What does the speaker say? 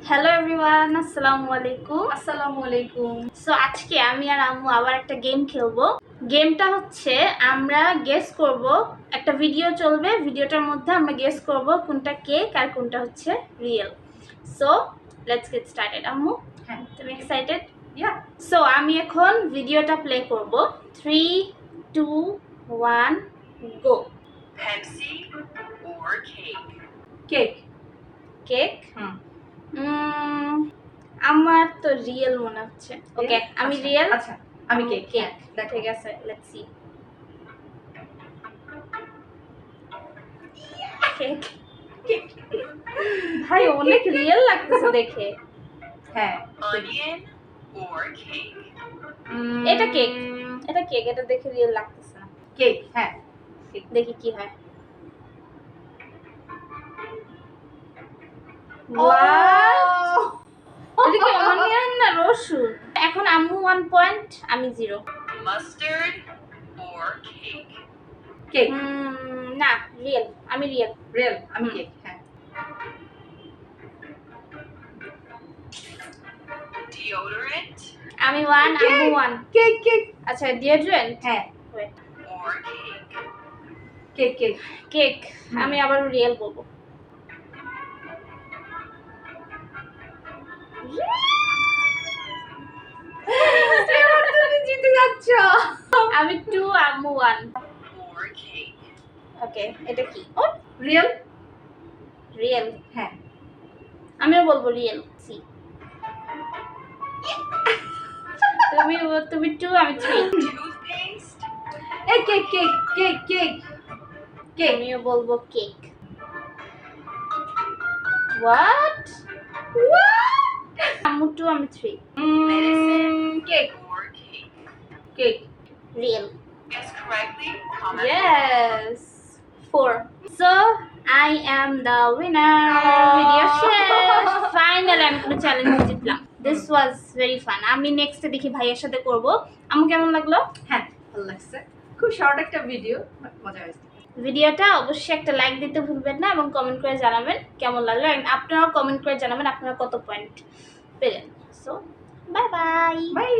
Hello everyone, আসসালামু আলাইকুম। আসসালামু আলাইকুম। সো আজকে আমি আর আম্মু আবার একটা গেম খেলবো। গেমটা হচ্ছে আমরা গেস করব, একটা ভিডিও চলবে, ভিডিওটার মধ্যে আমরা গেস করব কোনটা কেক আর কোনটা হচ্ছে real. So let's get started. আম্মু, হ্যাঁ, তুমি এক্সাইটেড? ইয়া। সো আমি এখন ভিডিওটা প্লে করব। 3, 2, 1, গো। Pepsi or cake? Cake. Cake? হুম। আমার তো রিয়েল মনে হচ্ছে। ওকে, আমি আচ্ছা, রিয়েল। আচ্ছা, আমি কেক। কেক, দেখো। ঠিক আছে, লেটস সি। কেক। ভাই অনেক রিয়েল লাগতেছে দেখে। হ্যাঁ। Onion or cake? এটা কেক, এটা কেক, এটা দেখে রিয়েল লাগতেছে না। কেক, হ্যাঁ। দেখি কি হয়। এটা কি অনিয়ন না রসুন? এখন আম্মু 1 পয়েন্ট, আমি 0। Mustard or cake? কেক, না, রিয়েল, আমি রিয়েল। রিয়েল, আমি কেক, হ্যাঁ। Deodorant আমি 1, আম্মু 1। কেক, কেক, আচ্ছা, ডিওড্রেন্ট। হ্যাঁ। or cake? Cake, cake. Cake, আমি আবার রিয়েল বলবো। এবার তুমি জিতে যাচ্ছ। আমি 2, আম্মু 1। Or cake? ওকে, এটা কি? ও রিয়েল, রিয়েল। হ্যাঁ। আমিও বলবো রিয়েল। সি। তুমি 2, আমি 3। Toothpaste এই cake, cake, cake, cake, cake. আমিও বলবো কেক। হোয়াট? আম্মু 2, আমি 3। Cake, or cake? Cake. Real. Guess correctly? Comment Yes. 4. So I am the winner. Video শেষ। Finally আমি কোনো চ্যালেঞ্জ জিতলাম। This was very fun. আমি নেক্সট দেখি ভাইয়ের সাথে করব। আমু কেমন লাগলো? হ্যাঁ, ভালো লাগছে। খুব শর্ট একটা ভিডিও, মজা হয়েছে। ভিডিওটা অবশ্যই একটা লাইক দিতে ভুলবেন না এবং কমেন্ট করে জানাবেন কেমন লাগলো। এন্ড আপনারাও কমেন্ট করে জানাবেন আপনারা কত পয়েন্ট পেলেন। So bye bye. বাই।